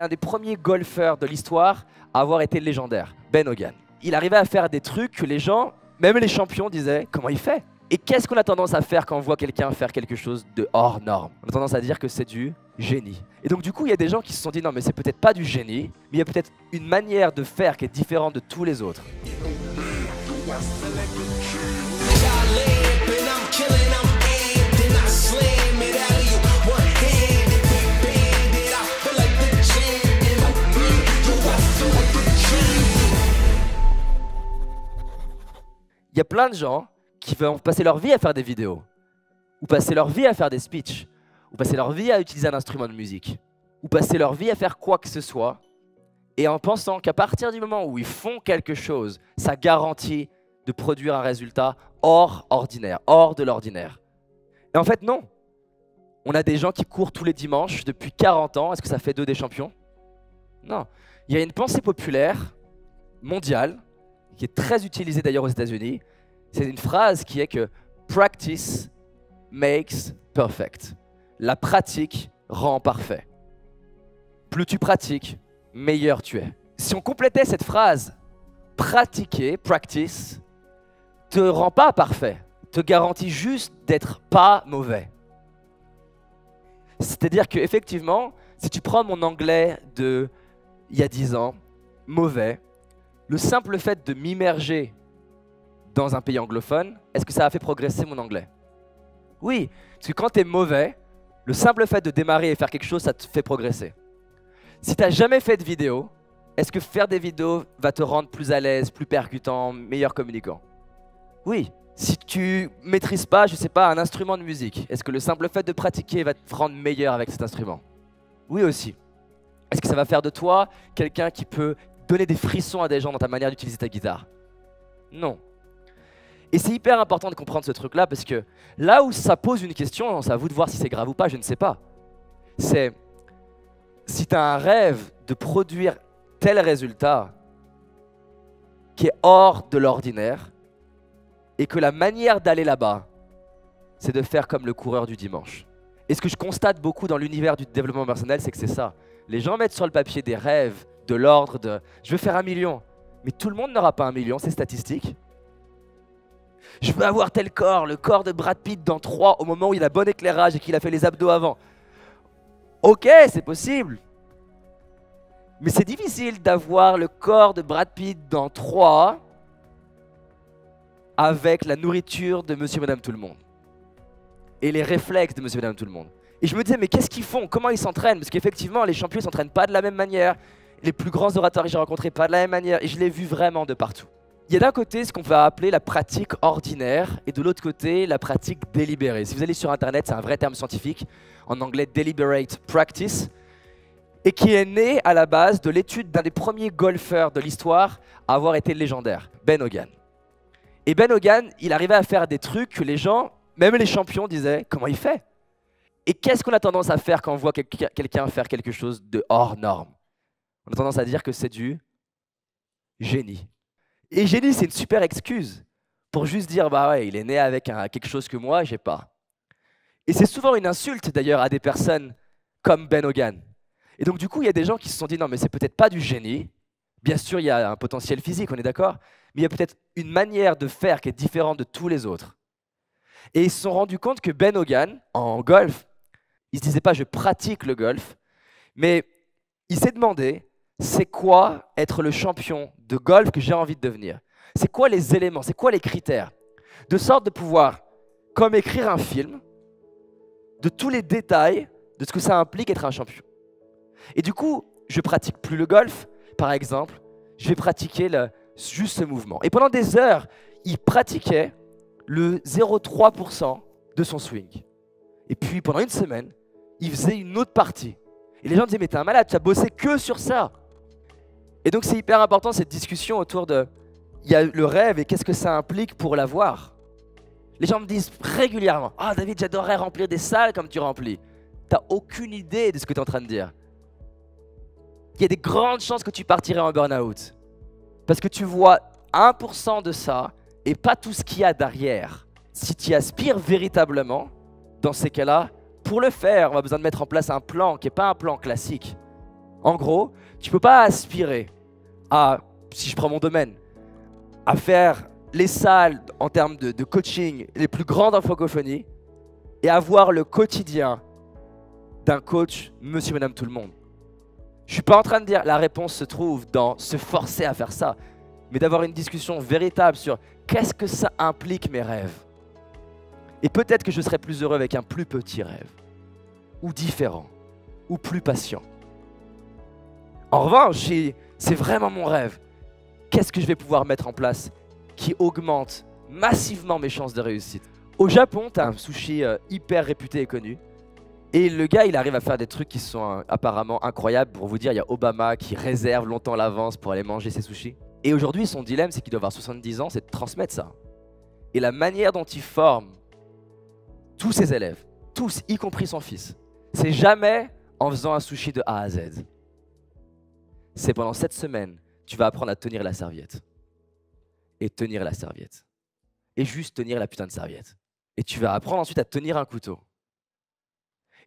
Un des premiers golfeurs de l'histoire à avoir été légendaire, Ben Hogan. Il arrivait à faire des trucs que les gens, même les champions, disaient « comment il fait ?» Et qu'est-ce qu'on a tendance à faire quand on voit quelqu'un faire quelque chose de hors norme? On a tendance à dire que c'est du génie. Et donc du coup, il y a des gens qui se sont dit « non mais c'est peut-être pas du génie, mais il y a peut-être une manière de faire qui est différente de tous les autres. » Il y a plein de gens qui vont passer leur vie à faire des vidéos, ou passer leur vie à faire des speeches, ou passer leur vie à utiliser un instrument de musique, ou passer leur vie à faire quoi que ce soit, et en pensant qu'à partir du moment où ils font quelque chose, ça garantit de produire un résultat hors ordinaire, hors de l'ordinaire. Et en fait, non. On a des gens qui courent tous les dimanches depuis 40 ans. Est-ce que ça fait d'eux des champions? Non. Il y a une pensée populaire mondiale qui est très utilisée d'ailleurs aux États-Unis. C'est une phrase qui est que « practice makes perfect ». La pratique rend parfait. Plus tu pratiques, meilleur tu es. Si on complétait cette phrase, pratiquer, practice, te rend pas parfait, te garantit juste d'être pas mauvais. C'est-à-dire qu'effectivement, si tu prends mon anglais de il y a 10 ans, mauvais, le simple fait de m'immerger dans un pays anglophone, est-ce que ça a fait progresser mon anglais? Oui, parce que quand tu es mauvais, le simple fait de démarrer et faire quelque chose, ça te fait progresser. Si tu n'as jamais fait de vidéo, est-ce que faire des vidéos va te rendre plus à l'aise, plus percutant, meilleur communicant? Oui. Si tu maîtrises pas, je sais pas, un instrument de musique, est-ce que le simple fait de pratiquer va te rendre meilleur avec cet instrument? Oui aussi. Est-ce que ça va faire de toi quelqu'un qui peut donner des frissons à des gens dans ta manière d'utiliser ta guitare? Non. Et c'est hyper important de comprendre ce truc-là parce que là où ça pose une question, c'est à vous de voir si c'est grave ou pas, je ne sais pas. C'est si tu as un rêve de produire tel résultat qui est hors de l'ordinaire et que la manière d'aller là-bas, c'est de faire comme le coureur du dimanche. Et ce que je constate beaucoup dans l'univers du développement personnel, c'est que c'est ça. Les gens mettent sur le papier des rêves de l'ordre de « je veux faire 1 million ». Mais tout le monde n'aura pas 1 million, c'est statistique. Je veux avoir tel corps, le corps de Brad Pitt dans 3 au moment où il a bon éclairage et qu'il a fait les abdos avant. Ok, c'est possible. Mais c'est difficile d'avoir le corps de Brad Pitt dans 3 avec la nourriture de Monsieur et Madame Tout-le-Monde. Et les réflexes de Monsieur et Madame Tout-le-Monde. Et je me disais, mais qu'est-ce qu'ils font? Comment ils s'entraînent? Parce qu'effectivement, les champions ne s'entraînent pas de la même manière. Les plus grands orateurs que j'ai rencontrés, pas de la même manière. Et je l'ai vu vraiment de partout. Il y a d'un côté ce qu'on va appeler la pratique ordinaire et de l'autre côté la pratique délibérée. Si vous allez sur Internet, c'est un vrai terme scientifique, en anglais deliberate practice, et qui est né à la base de l'étude d'un des premiers golfeurs de l'histoire à avoir été légendaire, Ben Hogan. Et Ben Hogan, il arrivait à faire des trucs que les gens, même les champions, disaient « comment il fait ?» Et qu'est-ce qu'on a tendance à faire quand on voit quelqu'un faire quelque chose de hors norme? On a tendance à dire que c'est du génie. Et génie, c'est une super excuse pour juste dire « bah ouais, il est né avec quelque chose que moi, j'ai pas ». Et c'est souvent une insulte d'ailleurs à des personnes comme Ben Hogan. Et donc du coup, il y a des gens qui se sont dit « non mais c'est peut-être pas du génie ». Bien sûr, il y a un potentiel physique, on est d'accord, mais il y a peut-être une manière de faire qui est différente de tous les autres. Et ils se sont rendus compte que Ben Hogan, en golf, il ne se disait pas « je pratique le golf », mais il s'est demandé « c'est quoi être le champion de golf que j'ai envie de devenir ?» C'est quoi les éléments, c'est quoi les critères? De sorte de pouvoir, comme écrire un film, de tous les détails de ce que ça implique être un champion. Et du coup, je pratique plus le golf, par exemple, je vais pratiquer juste ce mouvement. Et pendant des heures, il pratiquait le 0,3% de son swing. Et puis pendant une semaine, il faisait une autre partie. Et les gens disaient, mais t'es un malade, tu as bossé que sur ça. Et donc c'est hyper important cette discussion autour de, il y a le rêve et qu'est-ce que ça implique pour l'avoir. Les gens me disent régulièrement, ah David, j'adorerais remplir des salles comme tu remplis. T'as aucune idée de ce que tu es en train de dire. Il y a des grandes chances que tu partirais en burn-out. Parce que tu vois 1% de ça et pas tout ce qu'il y a derrière. Si tu y aspires véritablement, dans ces cas-là, pour le faire, on a besoin de mettre en place un plan qui n'est pas un plan classique. En gros, tu peux pas aspirer à, si je prends mon domaine, à faire les salles en termes de coaching les plus grandes en francophonie et avoir le quotidien d'un coach monsieur, madame, tout le monde. Je suis pas en train de dire la réponse se trouve dans se forcer à faire ça, mais d'avoir une discussion véritable sur qu'est-ce que ça implique mes rêves. Et peut-être que je serais plus heureux avec un plus petit rêve, ou différent, ou plus patient. En revanche, c'est vraiment mon rêve. Qu'est-ce que je vais pouvoir mettre en place qui augmente massivement mes chances de réussite? Au Japon, tu as un sushi hyper réputé et connu. Et le gars, il arrive à faire des trucs qui sont apparemment incroyables. Pour vous dire, il y a Obama qui réserve longtemps à l'avance pour aller manger ses sushis. Et aujourd'hui, son dilemme, c'est qu'il doit avoir 70 ans, c'est de transmettre ça. Et la manière dont il forme tous ses élèves, tous, y compris son fils, c'est jamais en faisant un sushi de A à Z. C'est pendant 7 semaines, tu vas apprendre à tenir la serviette. Et tenir la serviette. Et juste tenir la putain de serviette. Et tu vas apprendre ensuite à tenir un couteau.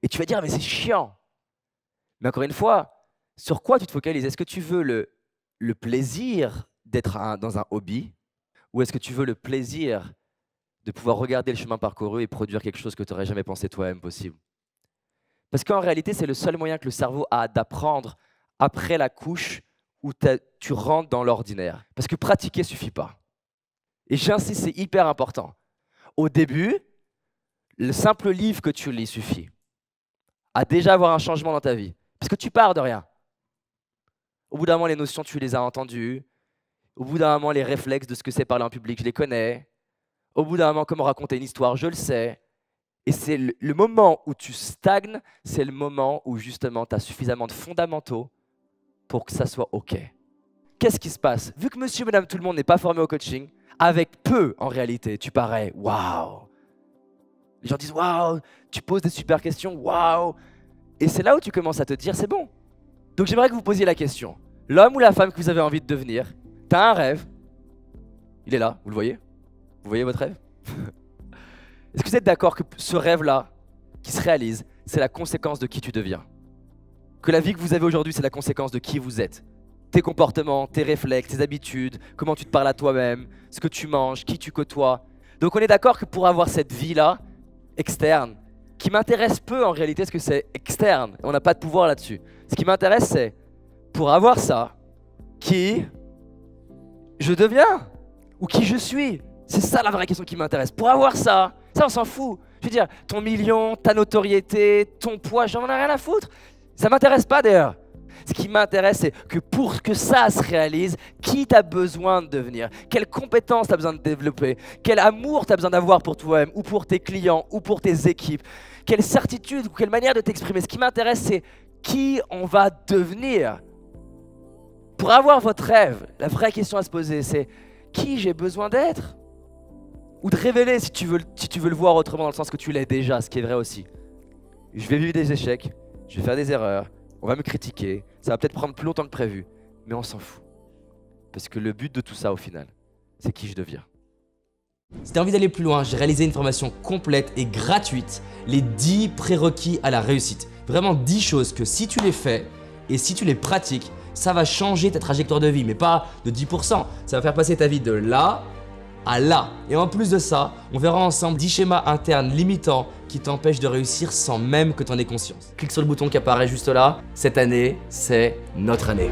Et tu vas dire, mais c'est chiant. Mais encore une fois, sur quoi tu te focalises? Est-ce que tu veux le plaisir d'être dans un hobby? Ou est-ce que tu veux le plaisir de pouvoir regarder le chemin parcouru et produire quelque chose que tu n'aurais jamais pensé toi-même possible? Parce qu'en réalité, c'est le seul moyen que le cerveau a d'apprendre après la couche où tu rentres dans l'ordinaire. Parce que pratiquer ne suffit pas. Et j'insiste, c'est hyper important. Au début, le simple livre que tu lis suffit à déjà avoir un changement dans ta vie. Parce que tu pars de rien. Au bout d'un moment, les notions, tu les as entendues. Au bout d'un moment, les réflexes de ce que c'est parler en public, je les connais. Au bout d'un moment, comment raconter une histoire, je le sais. Et c'est le moment où tu stagnes, c'est le moment où justement tu as suffisamment de fondamentaux pour que ça soit OK. Qu'est-ce qui se passe? Vu que monsieur, madame, tout le monde n'est pas formé au coaching, avec peu en réalité, tu parais waouh. Les gens disent waouh, tu poses des super questions, waouh. Et c'est là où tu commences à te dire c'est bon. Donc j'aimerais que vous posiez la question. L'homme ou la femme que vous avez envie de devenir, tu as un rêve. Il est là, vous le voyez? Vous voyez votre rêve? Est-ce que vous êtes d'accord que ce rêve-là, qui se réalise, c'est la conséquence de qui tu deviens? Que la vie que vous avez aujourd'hui, c'est la conséquence de qui vous êtes? Tes comportements, tes réflexes, tes habitudes, comment tu te parles à toi-même, ce que tu manges, qui tu côtoies. Donc on est d'accord que pour avoir cette vie-là, externe, qui m'intéresse peu en réalité, parce que c'est externe, on n'a pas de pouvoir là-dessus. Ce qui m'intéresse, c'est pour avoir ça, qui je deviens ou qui je suis. C'est ça la vraie question qui m'intéresse. Pour avoir ça, ça on s'en fout. Je veux dire, ton million, ta notoriété, ton poids, j'en ai rien à foutre. Ça m'intéresse pas d'ailleurs. Ce qui m'intéresse, c'est que pour que ça se réalise, qui t'as besoin de devenir? Quelles compétences t'as besoin de développer? Quel amour t'as besoin d'avoir pour toi-même, ou pour tes clients, ou pour tes équipes? Quelle certitude ou quelle manière de t'exprimer? Ce qui m'intéresse, c'est qui on va devenir. Pour avoir votre rêve, la vraie question à se poser, c'est qui j'ai besoin d'être? Ou de révéler si tu veux le voir autrement, dans le sens que tu l'es déjà, ce qui est vrai aussi. Je vais vivre des échecs, je vais faire des erreurs, on va me critiquer, ça va peut-être prendre plus longtemps que prévu, mais on s'en fout. Parce que le but de tout ça, au final, c'est qui je deviens. Si tu as envie d'aller plus loin, j'ai réalisé une formation complète et gratuite, les 10 prérequis à la réussite. Vraiment 10 choses que si tu les fais et si tu les pratiques, ça va changer ta trajectoire de vie, mais pas de 10%. Ça va faire passer ta vie de là à là. Et en plus de ça, on verra ensemble 10 schémas internes limitants qui t'empêchent de réussir sans même que tu en aies conscience. Clique sur le bouton qui apparaît juste là. Cette année, c'est notre année.